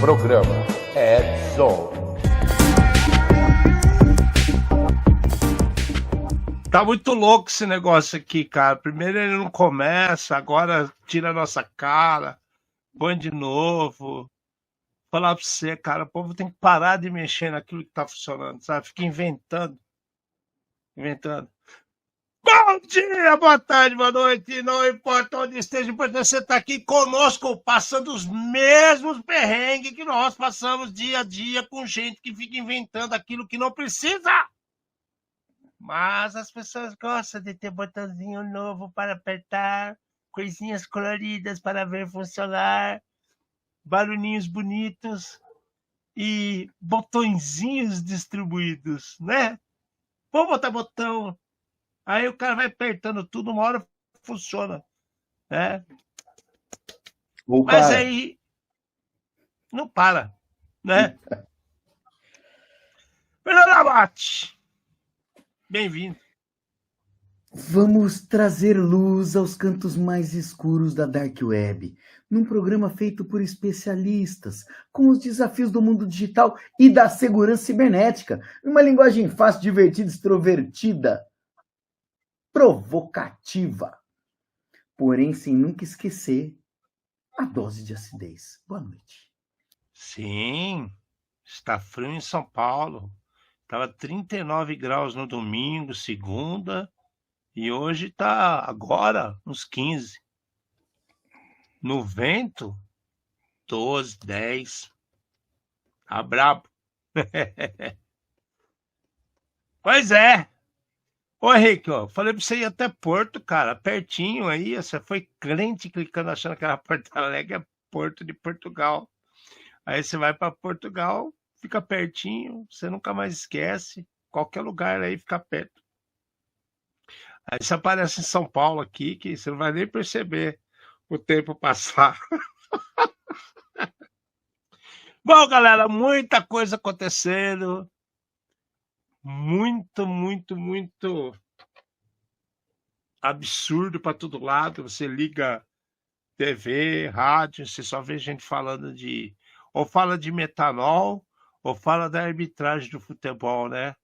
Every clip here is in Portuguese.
Programa Edson. Tá muito louco esse negócio aqui, cara. Primeiro ele não começa, agora tira a nossa cara, põe de novo. Falar pra você, cara, o povo tem que parar de mexer naquilo que tá funcionando, sabe? Fica inventando. Bom dia, boa tarde, boa noite, não importa onde esteja, importante você estar aqui conosco, passando os mesmos perrengues que nós passamos dia a dia com gente que fica inventando aquilo que não precisa. Mas as pessoas gostam de ter botãozinho novo para apertar, coisinhas coloridas para ver funcionar, barulhinhos bonitos e botõezinhos distribuídos, né? Vamos botar botão. Aí o cara vai apertando tudo, uma hora funciona, né? Mas aí não para, né? Fernando Abate, bem-vindo. Vamos trazer luz aos cantos mais escuros da Dark Web, num programa feito por especialistas, com os desafios do mundo digital e da segurança cibernética, uma linguagem fácil, divertida, extrovertida, provocativa, porém sem nunca esquecer a dose de acidez. Boa noite. Sim, está frio em São Paulo. Estava 39 graus no domingo, segunda, e hoje está agora uns 15. No vento, 12, 10. Tá brabo. Pois é. Ô, Henrique, ó, falei pra você ir até Porto, cara, pertinho aí. Você foi crente clicando achando que era Porto Alegre, é Porto de Portugal. Aí você vai para Portugal, fica pertinho, você nunca mais esquece. Qualquer lugar aí fica perto. Aí você aparece em São Paulo aqui, que você não vai nem perceber o tempo passar. Bom, galera, muita coisa acontecendo. Muito absurdo para todo lado. Você liga TV, rádio, você só vê gente falando de... Ou fala de metanol, ou fala da arbitragem do futebol, né?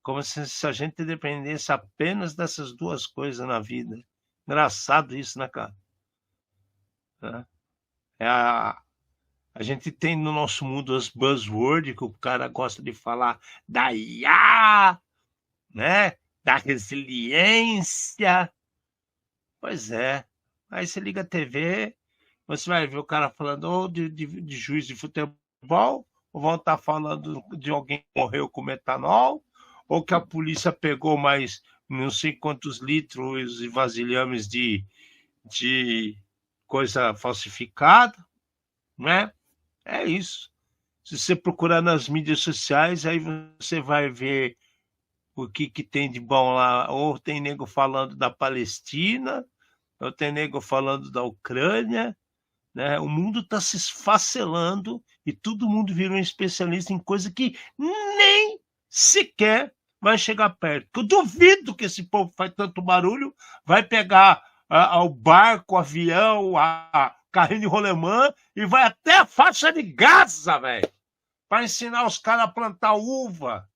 Como se a gente dependesse apenas dessas duas coisas na vida. Engraçado isso, né, cara? A gente tem no nosso mundo as buzzwords que o cara gosta de falar da IA, né? Da resiliência. Pois é. Aí você liga a TV, você vai ver o cara falando ou de juiz de futebol, ou vão estar falando de alguém que morreu com metanol, ou que a polícia pegou mais não sei quantos litros e vasilhames de coisa falsificada, né? É isso. Se você procurar nas mídias sociais, aí você vai ver o que tem de bom lá. Ou tem nego falando da Palestina, ou tem nego falando da Ucrânia, né? O mundo está se esfacelando e todo mundo virou um especialista em coisa que nem sequer vai chegar perto. Eu duvido que esse povo faz tanto barulho, vai pegar o barco, o avião, a carrinho de rolemã e vai até a faixa de Gaza, velho, para ensinar os caras a plantar uva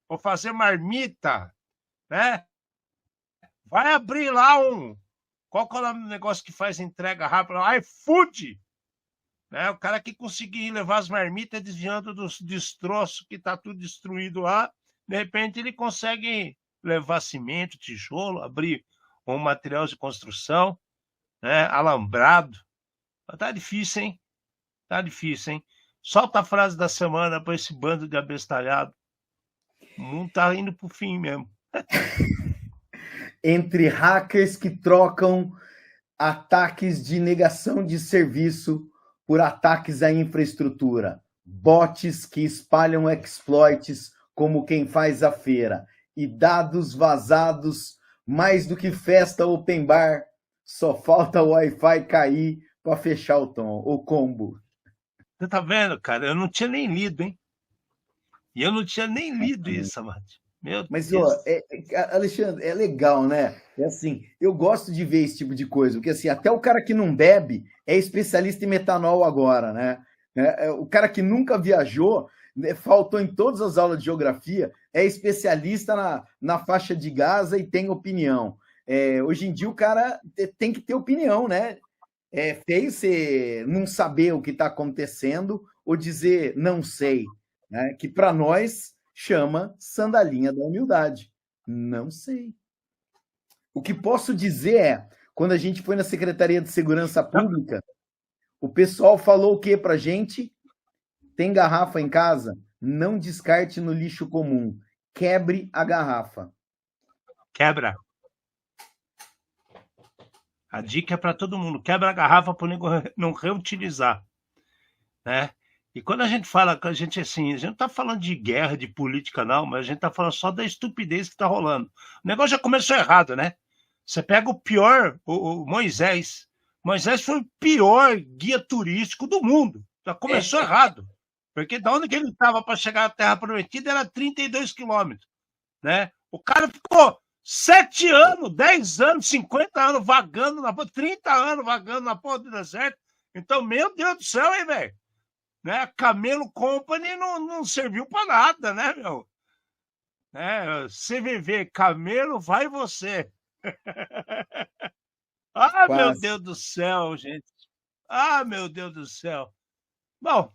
ou fazer marmita, né? Vai abrir lá qual que é o negócio que faz entrega rápida? iFood, né? O cara que conseguir levar as marmitas desviando dos destroços que tá tudo destruído lá, de repente ele consegue levar cimento, tijolo, abrir um material de construção, né? Alambrado. Tá difícil, hein? Tá difícil, hein? Solta a frase da semana para esse bando de abestalhado. O mundo tá indo pro fim mesmo. Entre hackers que trocam ataques de negação de serviço por ataques à infraestrutura, bots que espalham exploits como quem faz a feira, e dados vazados mais do que festa open bar, só falta o Wi-Fi cair para fechar o combo. Você tá vendo, cara? Eu não tinha nem lido, hein? E eu não tinha nem lido isso, Amate. Mas, ó, Alexandre, é legal, né? É assim, eu gosto de ver esse tipo de coisa, porque assim, até o cara que não bebe é especialista em metanol agora, né? O cara que nunca viajou, né, faltou em todas as aulas de geografia, é especialista na faixa de Gaza e tem opinião. Hoje em dia o cara tem que ter opinião, né? É feio você não saber o que está acontecendo ou dizer não sei, né? Que para nós chama sandalinha da humildade. Não sei. O que posso dizer é, quando a gente foi na Secretaria de Segurança Pública, o pessoal falou o que para a gente? Tem garrafa em casa? Não descarte no lixo comum. Quebre a garrafa. Quebra. A dica é para todo mundo. Quebra a garrafa para não reutilizar. Né? E quando a gente fala, a gente assim, a gente não está falando de guerra, de política, não, mas a gente está falando só da estupidez que está rolando. O negócio já começou errado, né? Você pega o pior, o Moisés. Moisés foi o pior guia turístico do mundo. Já começou errado. Porque da onde que ele estava para chegar à Terra Prometida era 32 quilômetros. Né? O cara ficou 7 anos, 10 anos, 50 anos vagando na porra, 30 anos vagando na porra do deserto. Então, meu Deus do céu, hein, velho? Né? Camelo Company não serviu para nada, né, meu? CVV, Camelo, vai você. Ah, Quase. meu Deus do céu, gente. Ah, meu Deus do céu. Bom,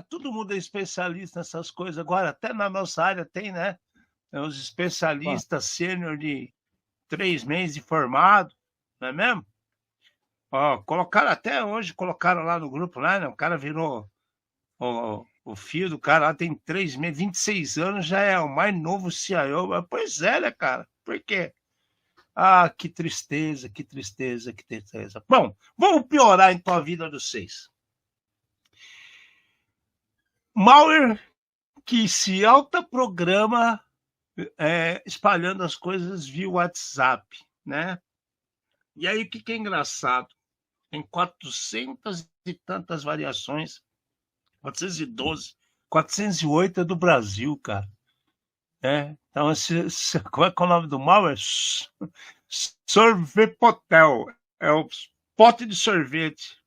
todo mundo é especialista nessas coisas. Agora, até na nossa área tem, né? Os especialistas sênior de 3 meses de formado, não é mesmo? Ó, colocaram até hoje, colocaram lá no grupo, lá, né? O cara virou o filho do cara lá tem 3 meses, 26 anos, já é o mais novo CIO. Pois é, né, cara? Por quê? Ah, que tristeza, que tristeza, que tristeza. Bom, vamos piorar então a vida dos 6. Malware que se autoprograma espalhando as coisas via WhatsApp, né? E aí o que é engraçado? Tem 400 e tantas variações, 412, 408 é do Brasil, cara. Então, qual é o nome do malware? Sorvepotel, é o pote de sorvete.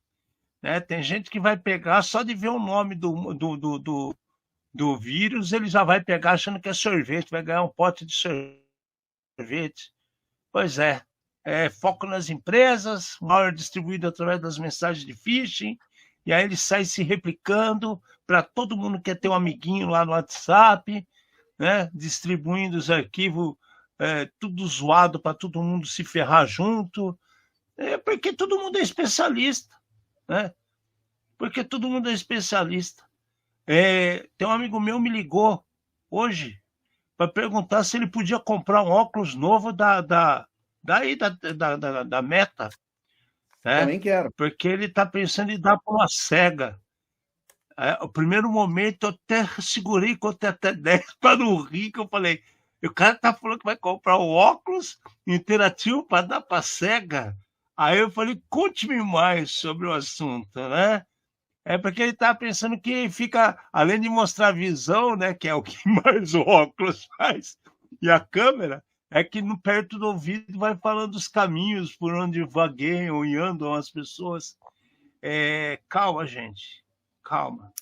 Né? Tem gente que vai pegar só de ver o nome do vírus, ele já vai pegar achando que é sorvete, vai ganhar um pote de sorvete. Pois é. Foco nas empresas, malware distribuído através das mensagens de phishing, e aí ele sai se replicando para todo mundo que quer ter um amiguinho lá no WhatsApp, né? Distribuindo os arquivos tudo zoado para todo mundo se ferrar junto, porque todo mundo é especialista, né? Porque todo mundo é especialista. Tem um amigo meu me ligou hoje para perguntar se ele podia comprar um óculos novo da Meta. Né? Também quero. Porque ele está pensando em dar para uma cega. O primeiro momento eu até segurei, contei até 10 para não rir, que eu falei, o cara tá falando que vai comprar um óculos interativo para dar para cega. Aí eu falei, conte-me mais sobre o assunto, né? Porque ele tá pensando que fica, além de mostrar a visão, né, que é o que mais o óculos faz, e a câmera, que no perto do ouvido vai falando os caminhos por onde vagueiam e andam as pessoas. Calma, gente. Calma.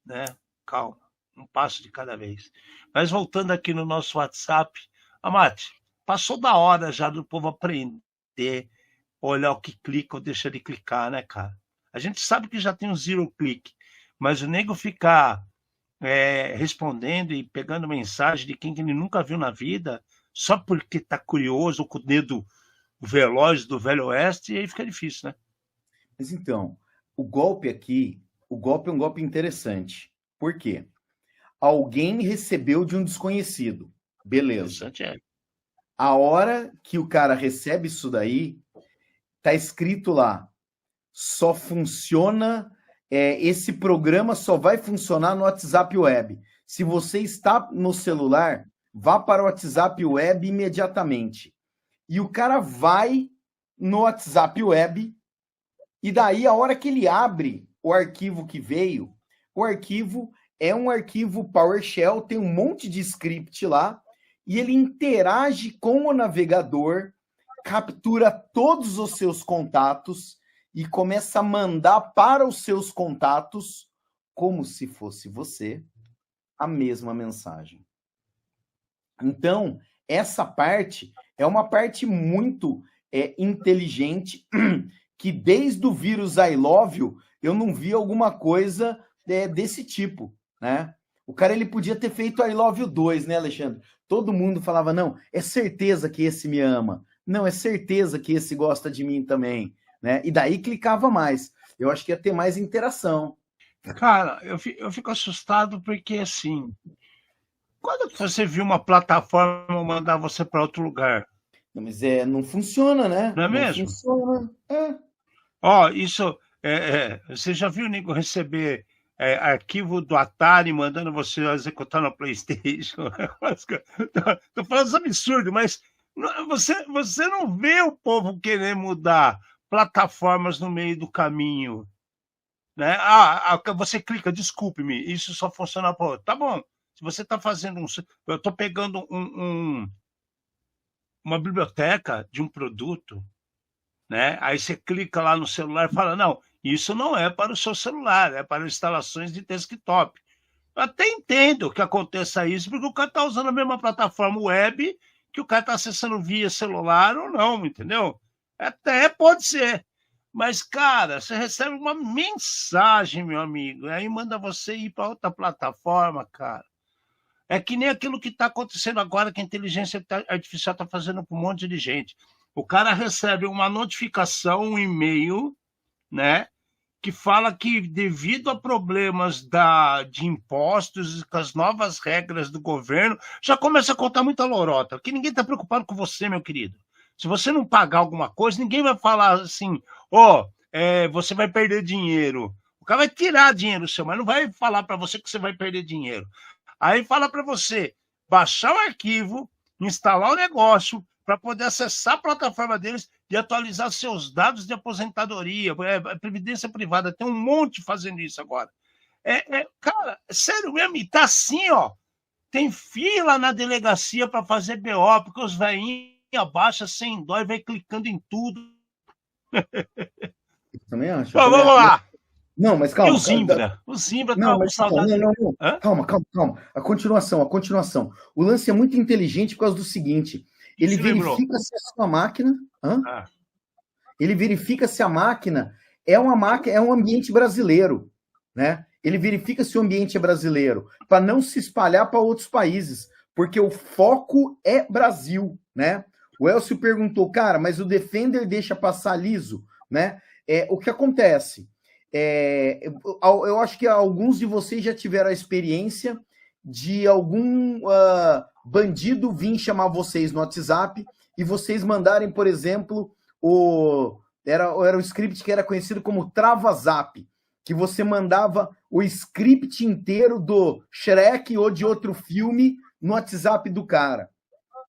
Né? Calma. Um passo de cada vez. Mas voltando aqui no nosso WhatsApp, Amate, passou da hora já do povo aprender, olhar o que clica ou deixa de clicar, né, cara? A gente sabe que já tem um zero click, mas o nego ficar respondendo e pegando mensagem de quem ele nunca viu na vida, só porque está curioso, com o dedo veloz do Velho Oeste, e aí fica difícil, né? Mas então, o golpe aqui, é um golpe interessante. Por quê? Alguém recebeu de um desconhecido. Beleza. A hora que o cara recebe isso daí, tá escrito lá, só funciona, esse programa só vai funcionar no WhatsApp Web. Se você está no celular, vá para o WhatsApp Web imediatamente. E o cara vai no WhatsApp Web, e daí a hora que ele abre o arquivo que veio, o arquivo é um arquivo PowerShell, tem um monte de script lá, e ele interage com o navegador, captura todos os seus contatos e começa a mandar para os seus contatos como se fosse você a mesma mensagem. Então, essa parte é uma parte muito inteligente, que desde o vírus I Love You, eu não vi alguma coisa desse tipo, né? O cara, ele podia ter feito I Love You 2, né, Alexandre? Todo mundo falava, não, é certeza que esse me ama. Não, é certeza que esse gosta de mim também, né? E daí clicava mais. Eu acho que ia ter mais interação. Cara, eu fico assustado porque, assim, quando você viu uma plataforma mandar você para outro lugar? Não, mas não funciona, né? Não é Não mesmo? funciona. Ó, isso, você já viu o nego receber arquivo do Atari mandando você executar no PlayStation? Tô falando isso absurdo, mas você não vê o povo querer mudar plataformas no meio do caminho, né? Você clica, desculpe-me, isso só funciona para outro. Tá bom, se você está fazendo eu estou pegando uma biblioteca de um produto, né? Aí você clica lá no celular e fala, não, isso não é para o seu celular, é para instalações de desktop. Eu até entendo que aconteça isso, porque o cara está usando a mesma plataforma web que o cara está acessando via celular ou não, entendeu? Até pode ser. Mas, cara, você recebe uma mensagem, meu amigo, aí manda você ir para outra plataforma, cara. É que nem aquilo que está acontecendo agora que a inteligência artificial está fazendo com um monte de gente. O cara recebe uma notificação, um e-mail, né, que fala que devido a problemas de impostos, com as novas regras do governo, já começa a contar muita lorota, que ninguém está preocupado com você, meu querido. Se você não pagar alguma coisa, ninguém vai falar assim, você vai perder dinheiro. O cara vai tirar dinheiro seu, mas não vai falar para você que você vai perder dinheiro. Aí fala para você baixar o arquivo, instalar o negócio, para poder acessar a plataforma deles e atualizar seus dados de aposentadoria, previdência privada. Tem um monte fazendo isso agora. Cara, sério mesmo, e tá assim, ó. Tem fila na delegacia para fazer BO, porque os velhinhos abaixam sem dó e vai clicando em tudo. Eu também acho. Bom, vamos lá. Não, mas calma. E o Zimbra? O Zimbra não, tá com saudade. Não. Calma. A continuação. O lance é muito inteligente por causa do seguinte. Ele verifica se a sua máquina... Ele verifica se a máquina é um ambiente brasileiro, né? Ele verifica se o ambiente é brasileiro, para não se espalhar para outros países, porque o foco é Brasil, né? O Elcio perguntou, cara, mas o Defender deixa passar liso, né? O que acontece? Eu acho que alguns de vocês já tiveram a experiência de algum bandido vir chamar vocês no WhatsApp e vocês mandarem, por exemplo, era o script que era conhecido como Trava-Zap, que você mandava o script inteiro do Shrek ou de outro filme no WhatsApp do cara.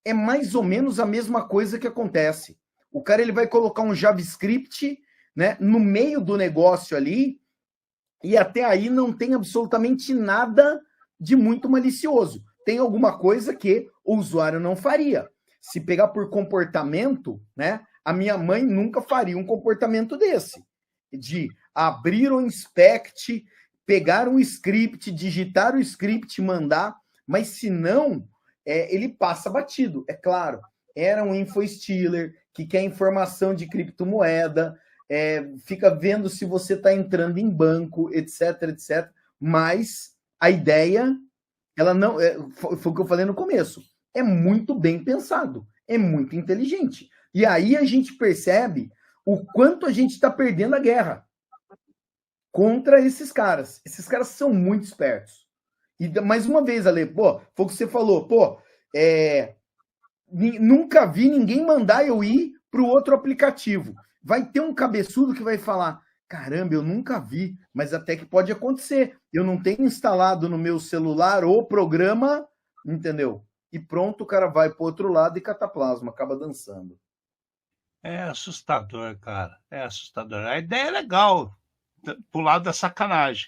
É mais ou menos a mesma coisa que acontece. O cara ele vai colocar um JavaScript, né, no meio do negócio ali, e até aí não tem absolutamente nada de muito malicioso. Tem alguma coisa que o usuário não faria. Se pegar por comportamento, né, a minha mãe nunca faria um comportamento desse, de abrir o inspect, pegar um script, digitar o script, mandar, mas se não, ele passa batido. É claro, era um infostealer que quer informação de criptomoeda, fica vendo se você está entrando em banco, etc. Mas a ideia, ela não foi o que eu falei no começo, é muito bem pensado, é muito inteligente. E aí a gente percebe o quanto a gente está perdendo a guerra contra esses caras. Esses caras são muito espertos. E mais uma vez, Ale, foi o que você falou, nunca vi ninguém mandar eu ir para o outro aplicativo. Vai ter um cabeçudo que vai falar, caramba, eu nunca vi, mas até que pode acontecer. Eu não tenho instalado no meu celular o programa, entendeu? E pronto, o cara vai para o outro lado e cataplasma, acaba dançando. É assustador, cara. É assustador. A ideia é legal, pro lado da sacanagem.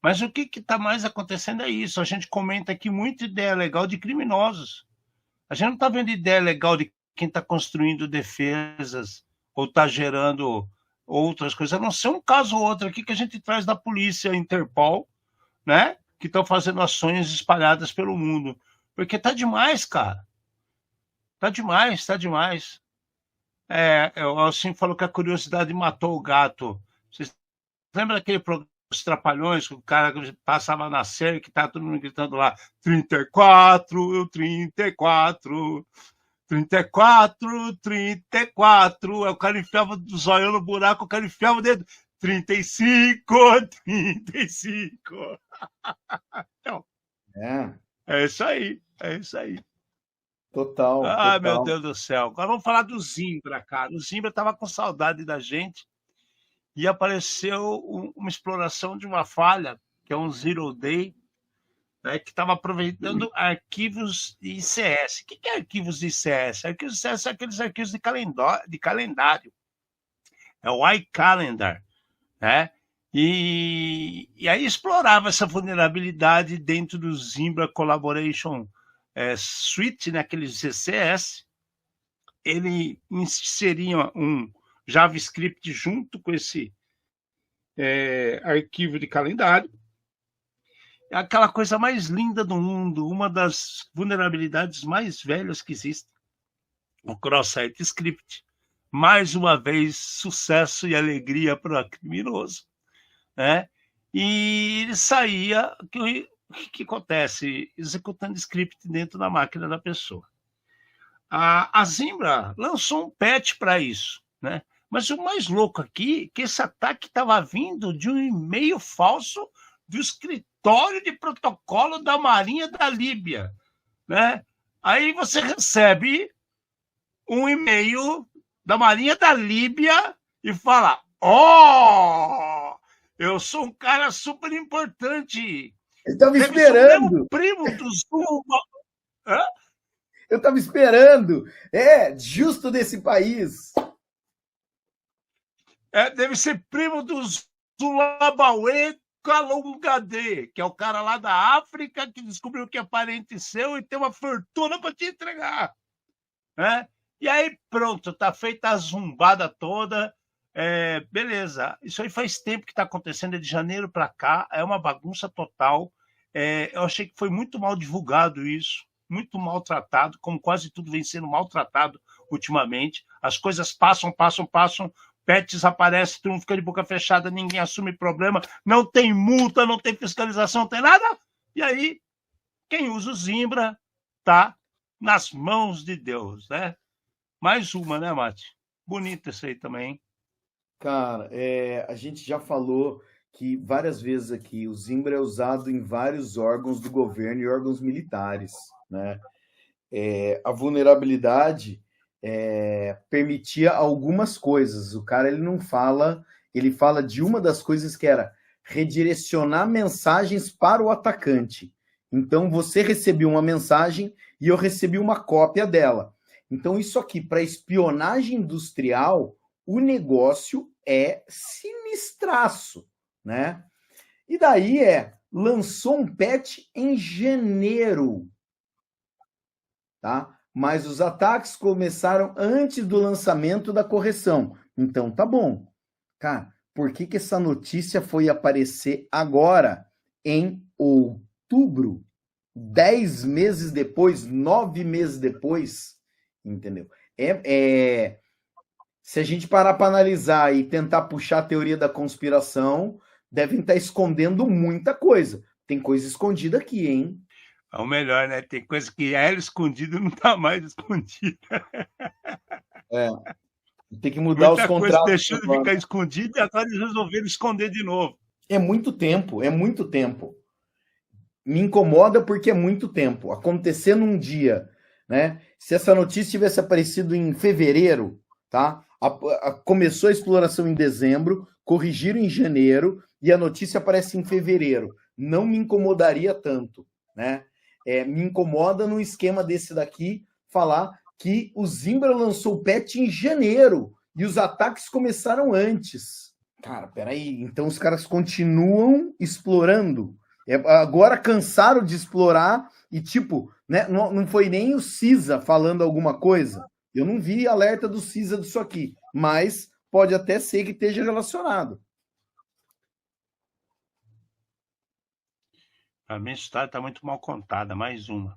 Mas o que está mais acontecendo é isso. A gente comenta aqui muita ideia legal de criminosos. A gente não está vendo ideia legal de quem está construindo defesas ou está gerando outras coisas. A não ser um caso ou outro aqui que a gente traz da polícia Interpol, né? Que estão fazendo ações espalhadas pelo mundo. Porque tá demais, cara. Tá demais, tá demais. O Alcim falou que a curiosidade matou o gato. Vocês lembram daquele programa dos Trapalhões, que o cara passava na série, que tá todo mundo gritando lá, 34, 34, 34, 34. Aí o cara enfiava o zóio no buraco, o cara enfiava o dedo, 35, 35. Então, é isso aí, é isso aí. Total, Ai, total. meu Deus do céu. Agora vamos falar do Zimbra, cara. O Zimbra estava com saudade da gente e apareceu uma exploração de uma falha, que é um Zero Day, né, que estava aproveitando arquivos de ICS. O que é arquivos de ICS? Arquivos de ICS são aqueles arquivos de calendário. É o iCalendar, né? E aí explorava essa vulnerabilidade dentro do Zimbra Collaboration Suite, né, aqueles CCS. Ele inseria um JavaScript junto com esse arquivo de calendário. É aquela coisa mais linda do mundo, uma das vulnerabilidades mais velhas que existem. O Cross-Site Script. Mais uma vez, sucesso e alegria para o criminoso, né? E ele saía, o que acontece? Executando script dentro da máquina da pessoa. A Zimbra lançou um patch para isso, né? Mas o mais louco aqui é que esse ataque estava vindo de um e-mail falso do escritório de protocolo da Marinha da Líbia, né? Aí você recebe um e-mail da Marinha da Líbia e fala: eu sou um cara super importante. Eu estava esperando. Primo do Zuma. Hã? Eu estava esperando. Justo desse país. Deve ser primo do Zulabauê Kalungade, que é o cara lá da África que descobriu que é parente seu e tem uma fortuna para te entregar. Né? E aí, pronto, tá feita a zumbada toda. Beleza, isso aí faz tempo que está acontecendo, de janeiro para cá, é uma bagunça total. Eu achei que foi muito mal divulgado isso, muito maltratado, como quase tudo vem sendo maltratado ultimamente. As coisas passam, patches aparecem, todo mundo fica de boca fechada, ninguém assume problema, não tem multa, não tem fiscalização, não tem nada. E aí, quem usa o Zimbra tá nas mãos de Deus, né? Mais uma, né, Mate? Bonita isso aí também, hein? Cara, a gente já falou que várias vezes aqui o Zimbra é usado em vários órgãos do governo e órgãos militares, né? A vulnerabilidade permitia algumas coisas. O cara ele não fala, ele fala de uma das coisas que era redirecionar mensagens para o atacante. Então você recebeu uma mensagem e eu recebi uma cópia dela. Então isso aqui para espionagem industrial, o negócio é sinistraço, né? E daí lançou um patch em janeiro, tá? Mas os ataques começaram antes do lançamento da correção. Então tá bom. Cara, por que essa notícia foi aparecer agora, em outubro? 10 meses depois, 9 meses depois, entendeu? Se a gente parar para analisar e tentar puxar a teoria da conspiração, devem estar escondendo muita coisa. Tem coisa escondida aqui, hein? É o melhor, né? Tem coisa que era escondida e não está mais escondida. Tem que mudar muita os contratos. Muita coisa deixou de ficar escondida e agora eles resolveram esconder de novo. É muito tempo, Me incomoda porque é muito tempo. Acontecer num dia, né? Se essa notícia tivesse aparecido em fevereiro, tá? Começou a exploração em dezembro, corrigiram em janeiro e a notícia aparece em fevereiro. Não me incomodaria tanto, né? Me incomoda no esquema desse daqui falar que o Zimbra lançou o patch em janeiro e os ataques começaram antes. Cara, peraí, então os caras continuam explorando. Agora cansaram de explorar e, tipo, né, não foi nem o CISA falando alguma coisa. Eu não vi alerta do CISA disso aqui, mas pode até ser que esteja relacionado. A minha história está muito mal contada, mais uma.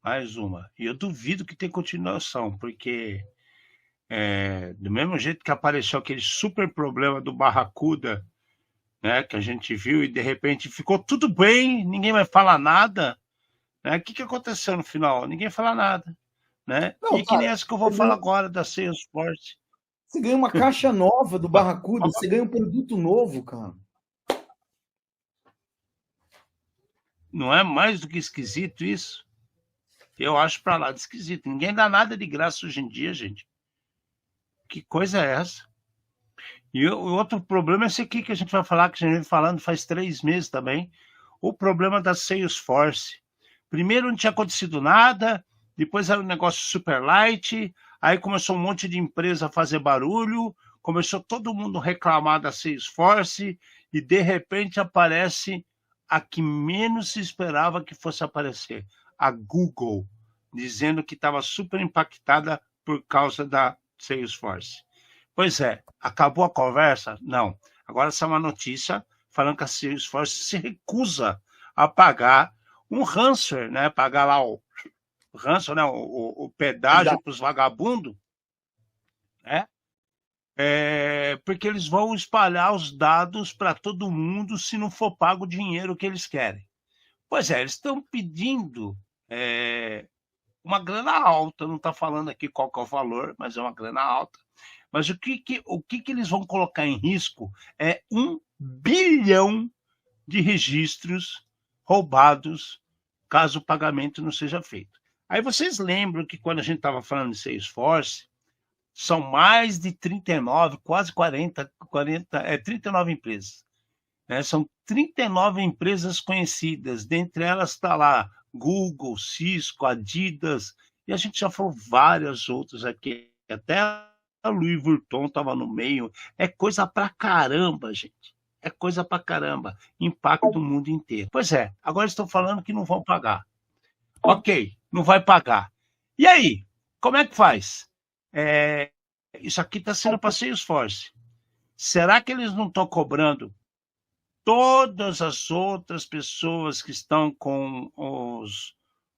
Mais uma. E eu duvido que tenha continuação, porque do mesmo jeito que apareceu aquele super problema do Barracuda, né, que a gente viu e de repente ficou tudo bem, ninguém vai falar nada, né? O que aconteceu no final? Ninguém fala nada, né? Não, E que nem cara, essa que eu vou falar agora da Salesforce. você ganha uma caixa nova do Barracuda, você ganha um produto novo, cara. Não é mais do que esquisito isso? Eu acho pra lá de esquisito. Ninguém dá nada de graça hoje em dia, gente. Que coisa é essa? E o outro problema é esse aqui que a gente vai falar, que a gente vem falando faz 3 meses também. O problema da Salesforce. Primeiro não tinha acontecido nada, depois era um negócio super light, aí começou um monte de empresa a fazer barulho, começou todo mundo a reclamar da Salesforce, e de repente aparece a que menos se esperava que fosse aparecer, a Google, dizendo que estava super impactada por causa da Salesforce. Pois é, acabou a conversa? Não. Agora essa é uma notícia falando que a Salesforce se recusa a pagar um ransomware, né? Pagar lá o ransomware, né? O pedágio para os vagabundos, né? Porque eles vão espalhar os dados para todo mundo se não for pago o dinheiro que eles querem. Pois é, eles estão pedindo uma grana alta, não está falando aqui qual que é o valor, mas é uma grana alta. Mas o que eles vão colocar em risco é 1 bilhão de registros roubados caso o pagamento não seja feito. Aí vocês lembram que quando a gente estava falando de Salesforce, são mais de 39, quase 40, 39 empresas. Né? São 39 empresas conhecidas, dentre elas está lá Google, Cisco, Adidas, e a gente já falou várias outras aqui, até a Louis Vuitton estava no meio. É coisa pra caramba, gente. É coisa pra caramba. Impacta o mundo inteiro. Pois é, agora estão falando que não vão pagar. Ok, não vai pagar. E aí, como é que faz? Isso aqui está sendo para Salesforce. Será que eles não estão cobrando todas as outras pessoas que estão com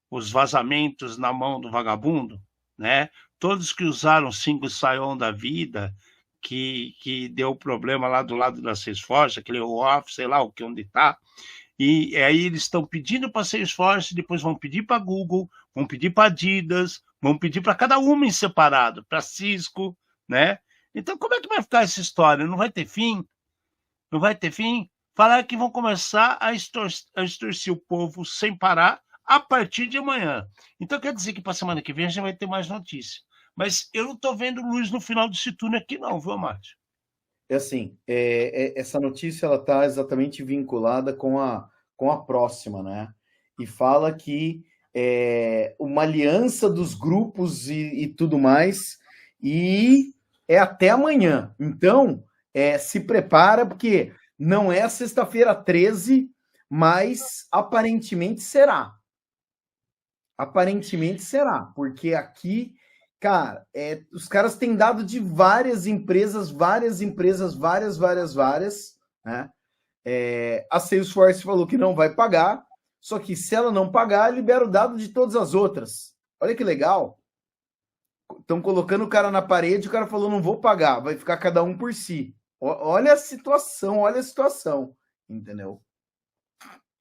os vazamentos na mão do vagabundo, né? Todos que usaram single sign-on da vida, que deu problema lá do lado da Salesforce, aquele off, sei lá o que onde está, e aí eles estão pedindo para a Salesforce, depois vão pedir para a Google, vão pedir para a Adidas, vão pedir para cada uma em separado, para a Cisco, né? Então como é que vai ficar essa história? Não vai ter fim? Não vai ter fim? Falaram que vão começar a extorcer o povo sem parar a partir de amanhã. Então quer dizer que para a semana que vem a gente vai ter mais notícia. Mas eu não estou vendo luz no final desse túnel aqui não, viu, Márcio? É assim, essa notícia ela está exatamente vinculada com a próxima, né? E fala que uma aliança dos grupos e tudo mais, e é até amanhã. Então, se prepara, porque não é sexta-feira 13, mas aparentemente será. Aparentemente será, porque aqui, cara, os caras têm dado de várias empresas, né? A Salesforce falou que não vai pagar, só que se ela não pagar, libera o dado de todas as outras. Olha que legal. Estão colocando o cara na parede, o cara falou, não vou pagar, vai ficar cada um por si. Olha a situação, entendeu?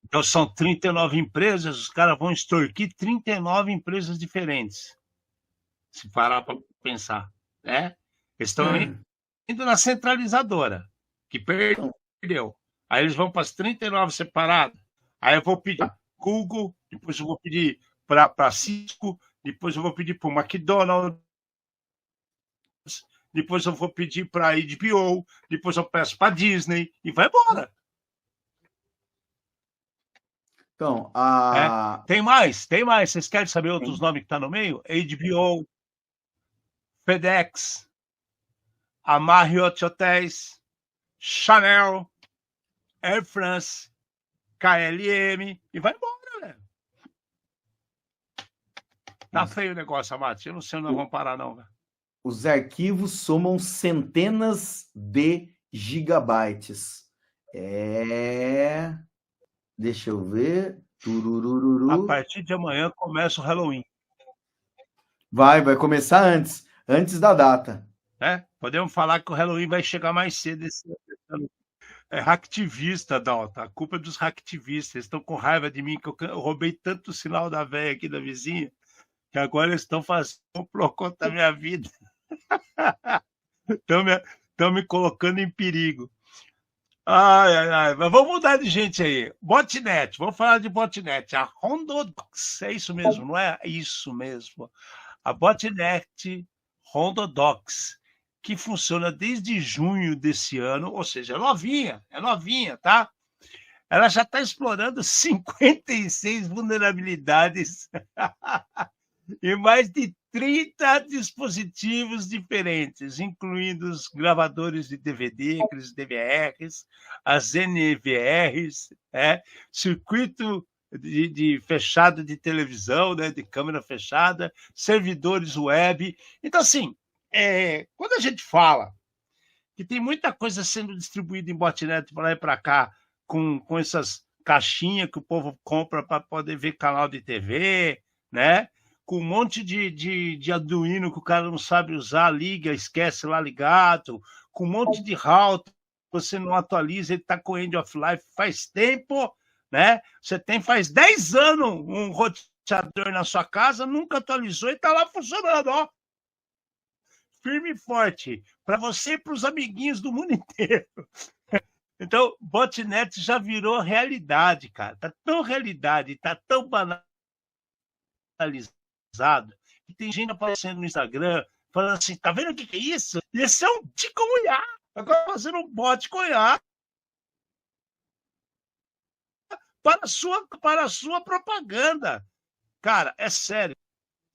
Então são 39 empresas, os caras vão extorquir 39 empresas diferentes. Se parar para pensar, né? Eles estão indo na centralizadora, que perdeu. Aí eles vão para as 39 separadas. Aí eu vou pedir para Google, depois eu vou pedir para Cisco, depois eu vou pedir para o McDonald's, depois eu vou pedir para a HBO, depois eu peço para a Disney e vai embora. Então, Tem mais. Vocês querem saber outros nomes que estão no meio? HBO, FedEx, a Marriott Hotels, Chanel, Air France, KLM, e vai embora, velho. Tá feio o negócio, Amate. Eu não sei onde nós vamos parar, não, velho. Os arquivos somam centenas de gigabytes. Deixa eu ver. A Tururururu. partir de amanhã começa o Halloween, Vai começar antes da data. né? Podemos falar que o Halloween vai chegar mais cedo esse ano. É hacktivista, Dalton. A culpa é dos hacktivistas. Eles estão com raiva de mim que eu roubei tanto o sinal da véia aqui da vizinha que agora eles estão fazendo por conta da minha vida. Estão me colocando em perigo. Mas vamos mudar de gente aí. Botnet, vamos falar de botnet. A Rondodox, é isso mesmo, não é? Isso mesmo. A botnet Rondodox, que funciona desde junho desse ano, ou seja, é novinha, tá? Ela já está explorando 56 vulnerabilidades e mais de 30 dispositivos diferentes, incluindo os gravadores de DVD, aqueles DVRs, as NVRs, circuito de fechado de televisão, né, de câmera fechada, servidores web. Então, assim, quando a gente fala que tem muita coisa sendo distribuída em botnet para lá e para cá, com essas caixinhas que o povo compra para poder ver canal de TV, né? Com um monte de Arduino que o cara não sabe usar, liga, esquece lá ligado, com um monte de router, você não atualiza, ele está com end of life faz tempo, né? Você tem faz 10 anos um roteador na sua casa, nunca atualizou e está lá funcionando, ó. Firme e forte, para você e para os amiguinhos do mundo inteiro. Então, botnet já virou realidade, cara. Está tão realidade, está tão banalizado, e tem gente aparecendo no Instagram falando assim, tá vendo o que é isso? Esse é um Tico Munhá. Agora fazendo um bot com IA para a sua propaganda. Cara, é sério,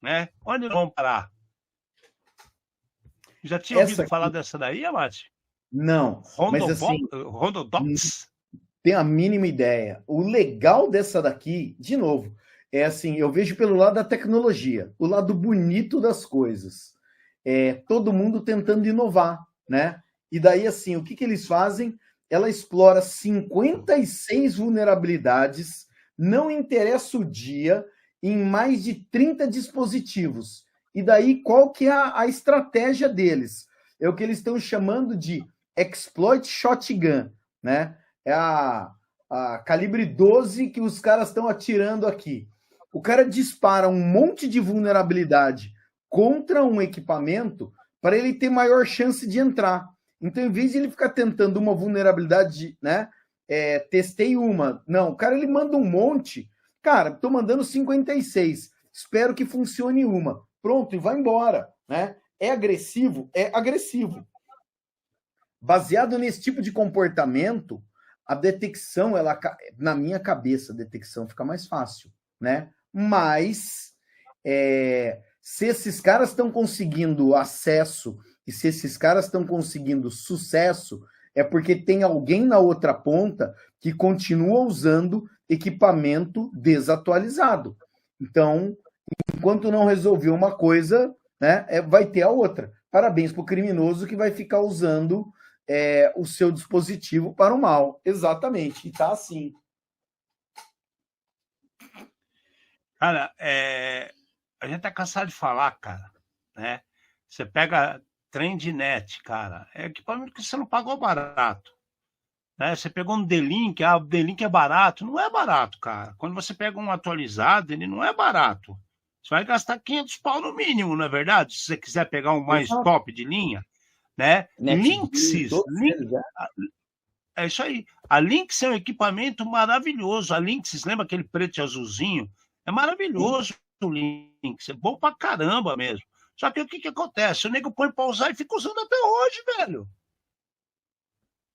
né? Onde vamos parar? Já tinha ouvido falar dessa daí, Amate? Não, mas assim, Rondodox? Tem a mínima ideia. O legal dessa daqui, de novo, é assim, eu vejo pelo lado da tecnologia, o lado bonito das coisas. Todo mundo tentando inovar, né? E daí, assim, o que eles fazem? Ela explora 56 vulnerabilidades, não interessa o dia, em mais de 30 dispositivos. E daí, qual que é a estratégia deles? É o que eles estão chamando de exploit shotgun, né? É a calibre 12 que os caras estão atirando aqui. O cara dispara um monte de vulnerabilidade contra um equipamento para ele ter maior chance de entrar. Então, em vez de ele ficar tentando uma vulnerabilidade, né? Testei uma. Não, o cara ele manda um monte. Cara, estou mandando 56. Espero que funcione uma. Pronto, e vai embora, né? É agressivo? É agressivo. Baseado nesse tipo de comportamento, a detecção, na minha cabeça, a detecção fica mais fácil, né? Mas se esses caras estão conseguindo acesso e se esses caras estão conseguindo sucesso, é porque tem alguém na outra ponta que continua usando equipamento desatualizado. Então, enquanto não resolver uma coisa, né, vai ter a outra. Parabéns para o criminoso que vai ficar usando o seu dispositivo para o mal. Exatamente, e tá assim. Cara, a gente tá cansado de falar, cara, né? Você pega TrendNet, cara, é equipamento que você não pagou barato. Né? Você pegou um D-Link, o D-Link é barato. Não é barato, cara. Quando você pega um atualizado, ele não é barato. Você vai gastar 500 pau no mínimo, não é verdade? Se você quiser pegar um mais top de linha, né? Linksys, é isso aí. A Linksys é um equipamento maravilhoso. A Linksys, lembra aquele preto e azulzinho? É maravilhoso o Linksys. É bom pra caramba mesmo. Só que o que acontece? O nego põe pra usar e fica usando até hoje, velho. O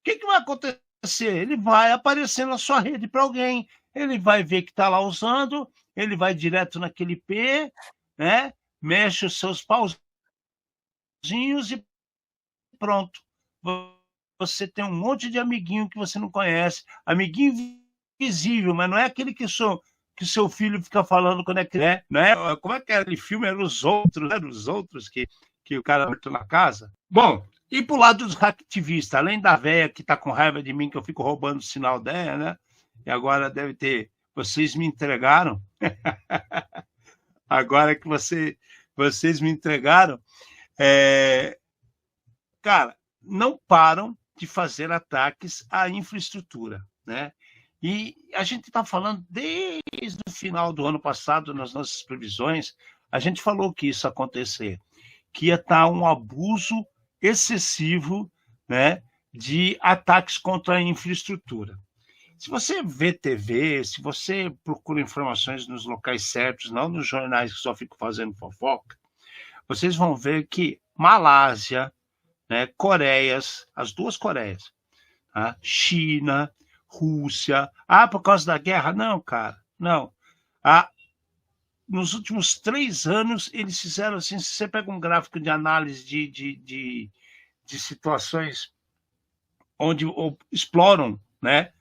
que vai acontecer? Ele vai aparecer na sua rede para alguém. Ele vai ver que está lá usando, ele vai direto naquele IP, né? Mexe os seus pauzinhos e pronto. Você tem um monte de amiguinho que você não conhece. Amiguinho invisível, mas não é aquele que seu filho fica falando quando é criança, né? Como é que era aquele filme? Eram os outros que o cara meteu na casa. Bom, e pro lado dos hacktivistas, além da véia que tá com raiva de mim, que eu fico roubando o sinal dela, né? e agora deve ter, vocês me entregaram, agora que vocês me entregaram, cara, não param de fazer ataques à infraestrutura, né? E a gente está falando desde o final do ano passado, nas nossas previsões, a gente falou que isso ia acontecer, que ia estar um abuso excessivo, né, de ataques contra a infraestrutura. Se você vê TV, se você procura informações nos locais certos, não nos jornais que só ficam fazendo fofoca, vocês vão ver que Malásia, né, Coreias, as duas Coreias, tá? China, Rússia, por causa da guerra? Não, cara, não. Nos últimos 3 anos, eles fizeram assim, se você pega um gráfico de análise de situações onde exploram, né,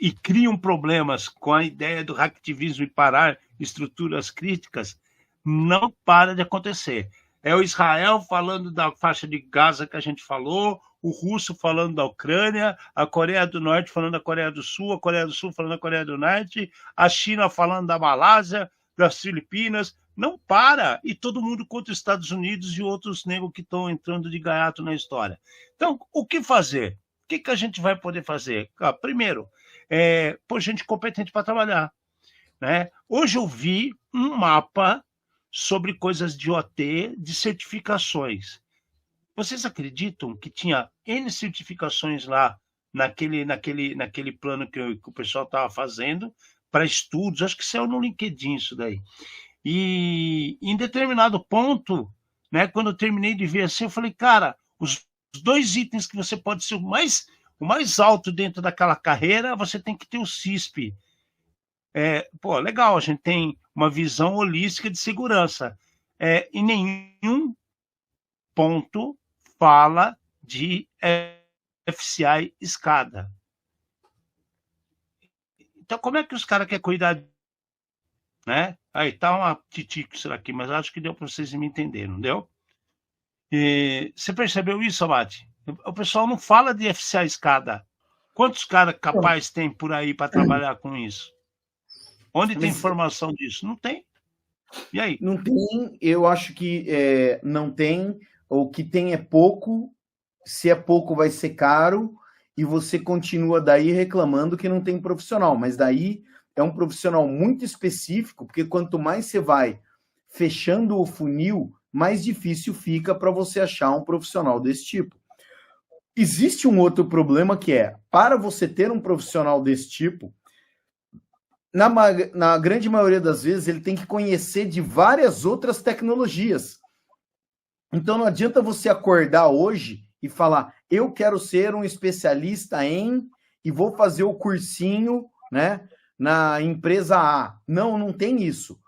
e criam problemas com a ideia do hacktivismo e parar estruturas críticas, não para de acontecer. É o Israel falando da faixa de Gaza que a gente falou, o russo falando da Ucrânia, a Coreia do Norte falando da Coreia do Sul, a Coreia do Sul falando da Coreia do Norte, a China falando da Malásia, das Filipinas, não para, e todo mundo contra os Estados Unidos e outros negros que estão entrando de gaiato na história. Então, o que fazer? O que a gente vai poder fazer? Primeiro, pôr gente competente para trabalhar, né? Hoje eu vi um mapa sobre coisas de OT, de certificações. Vocês acreditam que tinha N certificações lá naquele plano que o pessoal estava fazendo para estudos? Acho que saiu no LinkedIn isso daí. E em determinado ponto, né, quando eu terminei de ver assim, eu falei, cara, os 2 itens que você pode ser o mais alto dentro daquela carreira, você tem que ter o CISP. Legal, a gente tem uma visão holística de segurança. Em nenhum ponto fala de FCI escada. Então, como é que os caras querem cuidar? Né? Aí tá uma titico isso aqui, mas acho que deu para vocês me entenderem, não deu? Você percebeu isso, Abate? O pessoal não fala de FCI escada. Quantos caras capazes tem por aí para trabalhar com isso? Onde tem informação disso? Não tem. E aí? Não tem, eu acho que não tem. O que tem é pouco. Se é pouco, vai ser caro. E você continua daí reclamando que não tem profissional. Mas daí é um profissional muito específico, porque quanto mais você vai fechando o funil, mais difícil fica para você achar um profissional desse tipo. Existe um outro problema que para você ter um profissional desse tipo, na grande maioria das vezes, ele tem que conhecer de várias outras tecnologias. Então, não adianta você acordar hoje e falar, eu quero ser um especialista e vou fazer o cursinho, né, na empresa A. Não tem isso.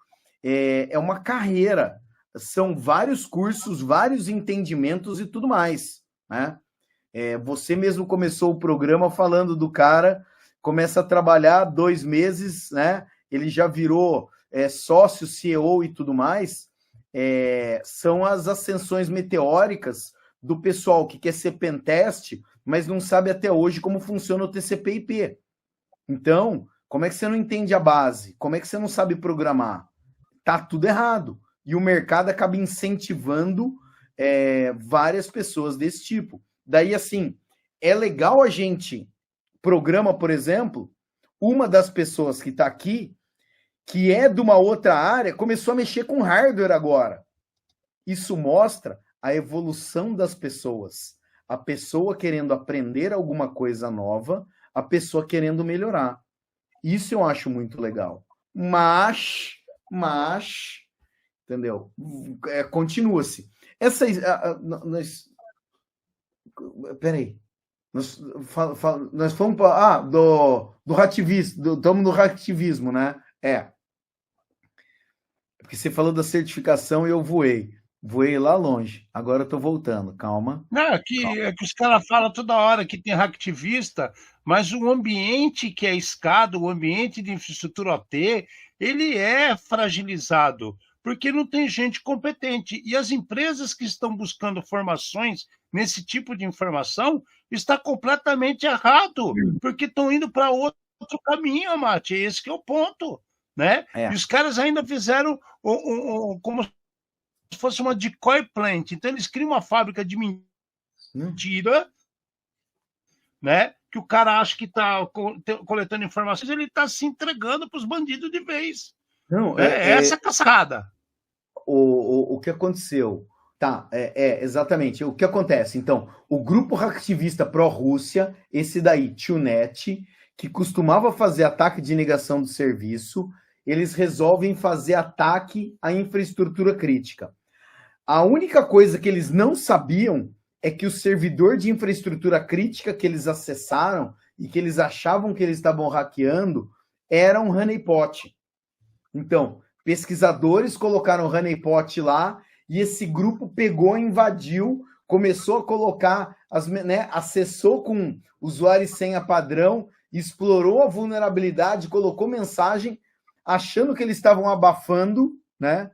É uma carreira. São vários cursos, vários entendimentos e tudo mais, né? Você mesmo começou o programa falando do cara, começa a trabalhar 2 meses, né? Ele já virou sócio, CEO e tudo mais. São as ascensões meteóricas do pessoal que quer ser pentest, mas não sabe até hoje como funciona o TCP/IP. Então, como é que você não entende a base? Como é que você não sabe programar? Tá tudo errado. E o mercado acaba incentivando várias pessoas desse tipo. Daí, assim, é legal a gente programa, por exemplo, uma das pessoas que está aqui, que é de uma outra área, começou a mexer com hardware agora. Isso mostra a evolução das pessoas. A pessoa querendo aprender alguma coisa nova, a pessoa querendo melhorar. Isso eu acho muito legal. Mas entendeu? Continua-se. Peraí. Nós fomos do hacktivismo, estamos no hacktivismo, né? Porque você falou da certificação e eu voei lá longe. Agora eu tô voltando, calma. Não, é que os caras falam toda hora que tem hacktivista, mas o ambiente que é escada, o ambiente de infraestrutura OT, ele é fragilizado, porque não tem gente competente. E as empresas que estão buscando formações nesse tipo de informação está completamente errado, porque estão indo para outro caminho, Mate, esse que é o ponto, né? É. E os caras ainda fizeram como se fosse uma decoy plant. Então, eles criam uma fábrica de mentira, né? Que o cara acha que está coletando informações, ele está se entregando para os bandidos de vez. Não, essa cascada. O que aconteceu? Tá, exatamente. O que acontece? Então, o grupo hacktivista pró-Rússia, esse daí, TUNET, que costumava fazer ataque de negação do serviço, eles resolvem fazer ataque à infraestrutura crítica. A única coisa que eles não sabiam é que o servidor de infraestrutura crítica que eles acessaram e que eles achavam que eles estavam hackeando era um honeypot. Então, pesquisadores colocaram honeypot lá e esse grupo pegou, invadiu, começou a colocar, acessou com usuário e senha padrão, explorou a vulnerabilidade, colocou mensagem, achando que eles estavam abafando, né?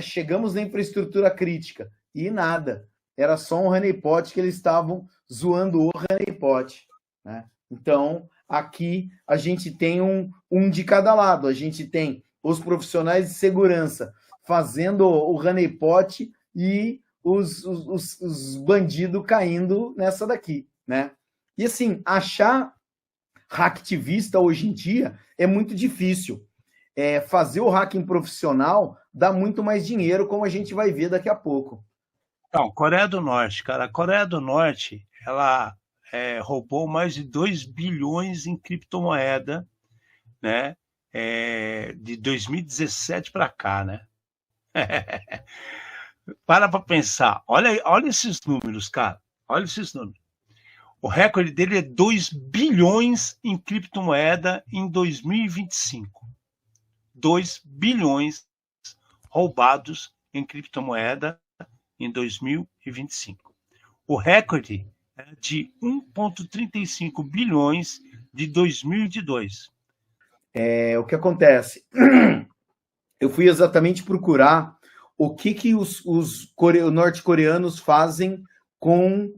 Chegamos na infraestrutura crítica e nada. Era só um honeypot que eles estavam zoando o honeypot, né? Então, aqui a gente tem um de cada lado. A gente tem os profissionais de segurança fazendo o honeypot e os bandidos caindo nessa daqui, né? E assim, achar hacktivista hoje em dia é muito difícil. Fazer o hacking profissional dá muito mais dinheiro, como a gente vai ver daqui a pouco. Então, Coreia do Norte, cara. A Coreia do Norte, ela roubou mais de 2 bilhões em criptomoeda, né? De 2017 para cá, né? Para pensar. Olha esses números, cara. Olha esses números. O recorde dele é 2 bilhões em criptomoeda em 2025. 2 bilhões roubados em criptomoeda em 2025. O recorde é de 1,35 bilhões de 2022. O que acontece? Eu fui exatamente procurar o que os norte-coreanos fazem com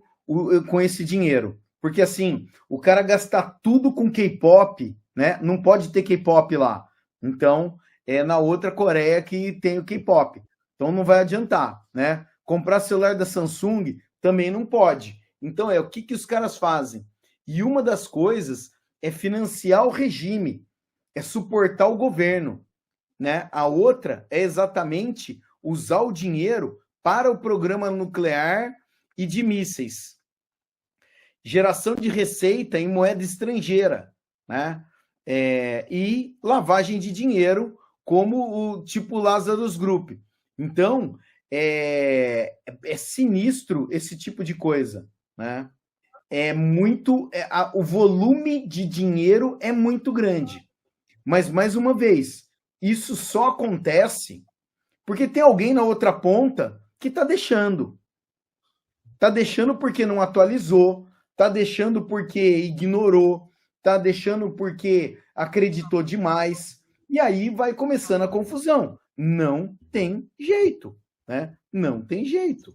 esse dinheiro. Porque, assim, o cara gastar tudo com K-pop, né? Não pode ter K-pop lá. Então, é na outra Coreia que tem o K-pop. Então, não vai adiantar, né? Comprar celular da Samsung também não pode. Então, o que os caras fazem? E uma das coisas é financiar o regime, é suportar o governo, né? A outra é exatamente usar o dinheiro para o programa nuclear e de mísseis. Geração de receita em moeda estrangeira, né? E lavagem de dinheiro, como o tipo Lazarus Group. Então, é sinistro esse tipo de coisa, né? O volume de dinheiro é muito grande. Mas, mais uma vez, isso só acontece porque tem alguém na outra ponta que está deixando. Está deixando porque não atualizou, está deixando porque ignorou, está deixando porque acreditou demais. E aí vai começando a confusão. Não tem jeito, né? Não tem jeito.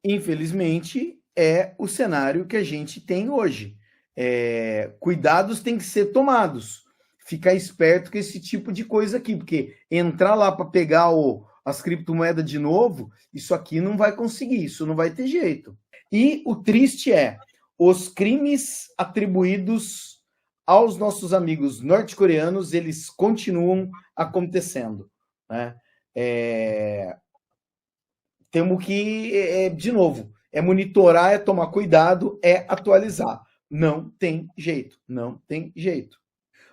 Infelizmente, é o cenário que a gente tem hoje. Cuidados têm que ser tomados. Ficar esperto com esse tipo de coisa aqui, porque entrar lá para pegar as criptomoedas de novo, isso aqui não vai conseguir, isso não vai ter jeito. E o triste é, os crimes atribuídos aos nossos amigos norte-coreanos, eles continuam acontecendo, né? Temos que, de novo, monitorar, tomar cuidado, atualizar. Não tem jeito, não tem jeito.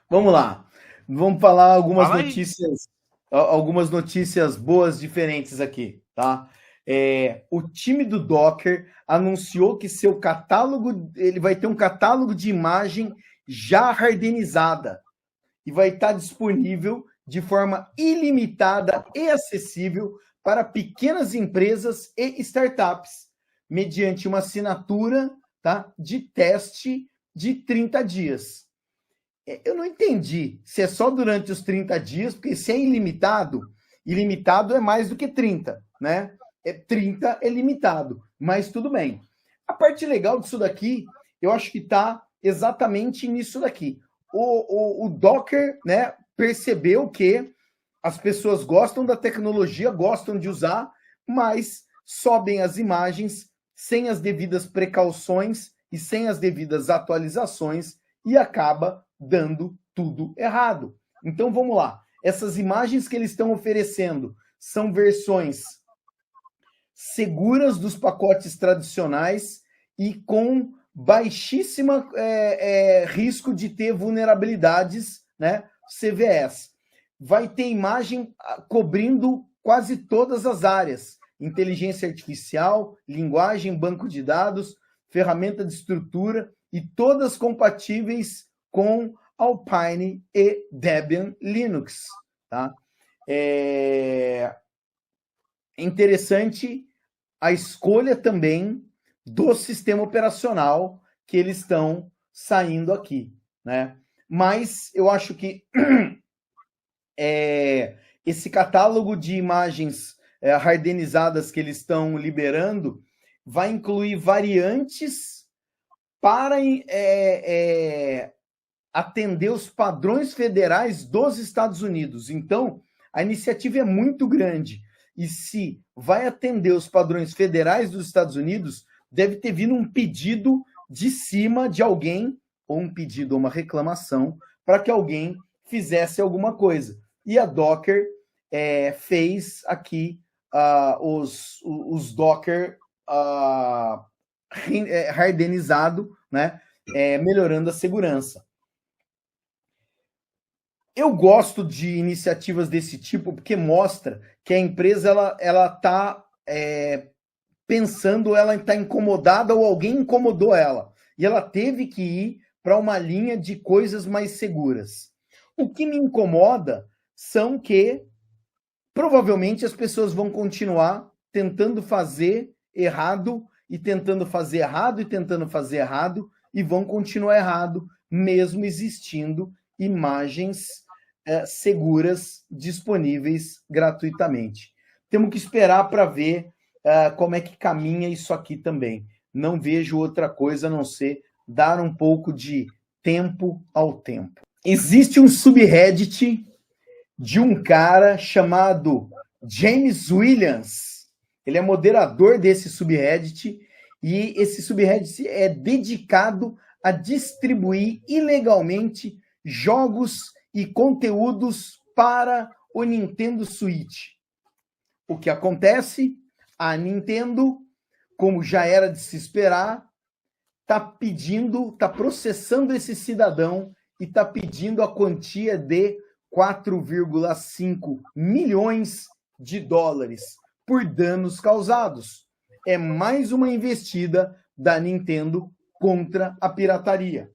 Vamos lá, vamos falar algumas notícias boas, diferentes aqui, tá? O time do Docker anunciou que seu catálogo, ele vai ter um catálogo de imagem já hardenizada e vai estar disponível de forma ilimitada e acessível para pequenas empresas e startups, mediante uma assinatura, tá, de teste de 30 dias. Eu não entendi se é só durante os 30 dias, porque se é ilimitado, ilimitado é mais do que 30, né? 30 é limitado, mas tudo bem. A parte legal disso daqui, eu acho que está exatamente nisso daqui. O Docker, né, percebeu que as pessoas gostam da tecnologia, gostam de usar, mas sobem as imagens sem as devidas precauções e sem as devidas atualizações e acaba dando tudo errado. Então vamos lá. Essas imagens que eles estão oferecendo são versões seguras dos pacotes tradicionais e com baixíssimo risco de ter vulnerabilidades, né, CVEs. Vai ter imagem cobrindo quase todas as áreas: inteligência artificial, linguagem, banco de dados, ferramenta de estrutura, e todas compatíveis com Alpine e Debian Linux. Tá? É interessante a escolha também do sistema operacional que eles estão saindo aqui, né? Mas eu acho que esse catálogo de imagens hardenizadas que eles estão liberando vai incluir variantes para atender os padrões federais dos Estados Unidos. Então, a iniciativa é muito grande. E se vai atender os padrões federais dos Estados Unidos, deve ter vindo um pedido de cima de alguém, ou um pedido ou uma reclamação, para que alguém fizesse alguma coisa. E a Docker fez aqui os Docker hardenizado, né? Melhorando a segurança. Eu gosto de iniciativas desse tipo porque mostra que a empresa ela está pensando, ela está incomodada ou alguém incomodou ela. E ela teve que ir para uma linha de coisas mais seguras. O que me incomoda são que provavelmente as pessoas vão continuar tentando fazer errado e tentando fazer errado e tentando fazer errado e vão continuar errado, mesmo existindo imagens seguras disponíveis gratuitamente. Temos que esperar para ver como é que caminha isso aqui também. Não vejo outra coisa a não ser dar um pouco de tempo ao tempo. Existe um subreddit de um cara chamado James Williams. Ele é moderador desse subreddit e esse subreddit é dedicado a distribuir ilegalmente jogos e conteúdos para o Nintendo Switch. O que acontece? A Nintendo, como já era de se esperar, está processando esse cidadão e está pedindo a quantia de 4,5 milhões de dólares por danos causados. É mais uma investida da Nintendo contra a pirataria.